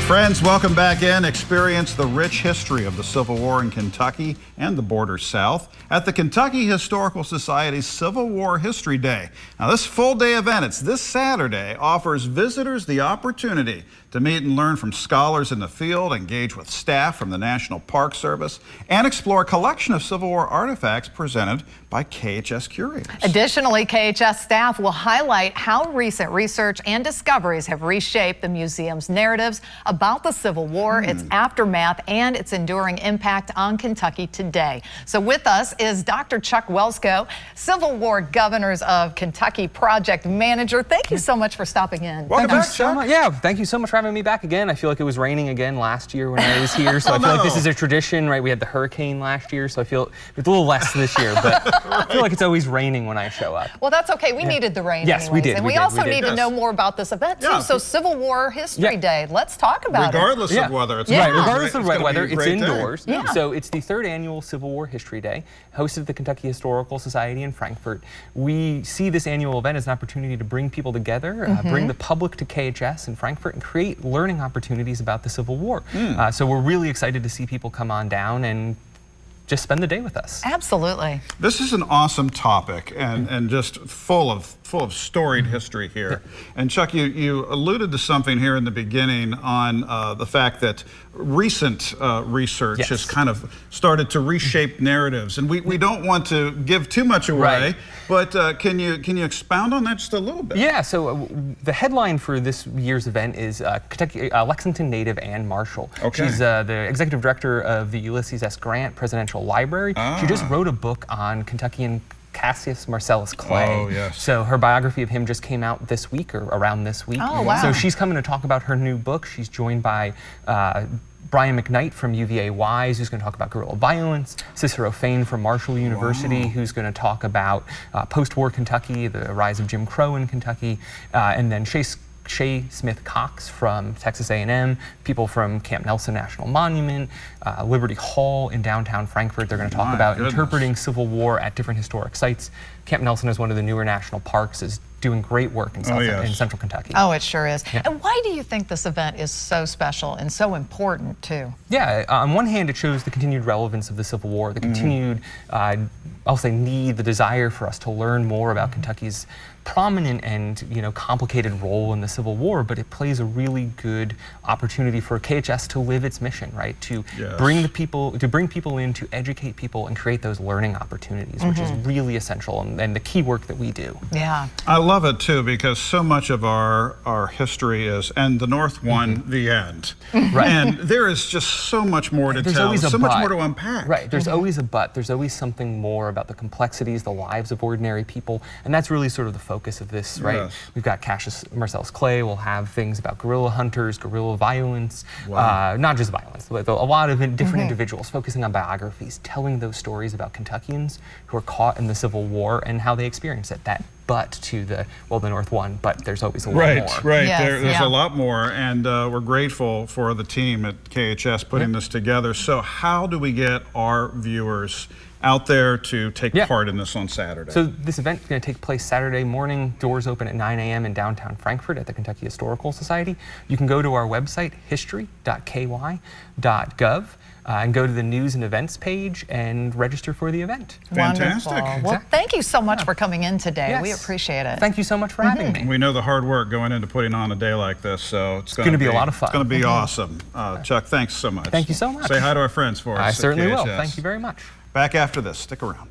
Friends, welcome back in. Experience the rich history of the Civil War in Kentucky and the border south at the Kentucky Historical Society's Civil War History Day. Now, this full-day event, it's this Saturday, offers visitors the opportunity to meet and learn from scholars in the field, engage with staff from the National Park Service, and explore a collection of Civil War artifacts presented by K.H.S. curators. Additionally, K.H.S. staff will highlight how recent research and discoveries have reshaped the museum's narratives about the Civil War, its aftermath, and its enduring impact on Kentucky today. So with us is Dr. Chuck WELSKO, Civil War Governors of Kentucky Project Manager. Thank you so much for stopping in. Welcome back, Chuck. Yeah, thank you so much for having me back again. I feel like it was raining again last year when I was here, so I feel like this is a tradition, right? We had the hurricane last year, so I feel it's a little less this year, but I feel like it's always raining when I show up. Well, that's okay. We needed the rain Yes, anyways. we did. And we also need to know more about this event, too. So Civil War History Day. Let's talk about regardless it. of weather. It's right, regardless of weather, it's indoors. Yeah. So it's the third annual Civil War History Day, hosted at the Kentucky Historical Society in Frankfort. We see this annual event as an opportunity to bring people together, bring the public to K.H.S. in Frankfort, and create learning opportunities about the Civil War. So we're really excited to see people come on down and just spend the day with us. Absolutely. This is an awesome topic and just full of storied history here. And Chuck, you alluded to something here in the beginning on the fact that recent research has kind of started to reshape narratives, and we don't want to give too much away, but can you expound on that just a little bit? Yeah, so the headline for this year's event is Kentucky, Lexington native Anne Marshall. She's the executive director of the Ulysses S. Grant Presidential Library. She just wrote a book on Kentuckian Cassius Marcellus Clay. Oh, yes. So her biography of him just came out this week, or around this week. Oh, wow. So she's coming to talk about her new book. She's joined by Brian McKnight from UVA Wise, who's going to talk about guerrilla violence, Cicero Fain from Marshall University, who's going to talk about post-war Kentucky, the rise of Jim Crow in Kentucky, and then Shay Smith Cox from Texas A&M, people from Camp Nelson National Monument, Liberty Hall in downtown Frankfort. They're going to talk about interpreting Civil War at different historic sites. Camp Nelson is one of the newer national parks, is doing great work in, in central Kentucky. Oh, it sure is. And why do you think this event is so special and so important, too? Yeah, on one hand, it shows the continued relevance of the Civil War, the continued, I'll say, need, the desire for us to learn more about Kentucky's prominent and complicated role in the Civil War, but it plays a really good opportunity for K.H.S. to live its mission, right? To bring people in, to educate people, and create those learning opportunities, which is really essential and the key work that we do. Yeah, I love it too, because so much of our history is, and the North won the end. Right. And there is just so much more to tell, so much more to unpack. Right. There's always a but. There's always something more about the complexities, the lives of ordinary people, and that's really sort of the focus of this, right? Yes. We've got Cassius Marcellus Clay. We'll have things about guerrilla hunters, guerrilla violence, not just violence, but a lot of different individuals focusing on biographies, telling those stories about Kentuckians who are caught in the Civil War and how they experience it. That but to the North won, but there's always a lot more. Right, yes, there's a lot more, and we're grateful for the team at K.H.S. putting this together. So how do we get our viewers out there to take part in this on Saturday? So this event is going to take place Saturday morning. Doors open at 9 a.m. in downtown Frankfort at the Kentucky Historical Society. You can go to our website, history.ky.gov, and go to the news and events page and register for the event. Fantastic. Wonderful. Well, thank you so much for coming in today. Yes. We appreciate it. Thank you so much for having me. We know the hard work going into putting on a day like this, so it's going to be a lot of fun. It's going to be awesome. Chuck, thanks so much. Thank you so much. Say hi to our friends for us. I certainly will. Thank you very much. Back after this. Stick around.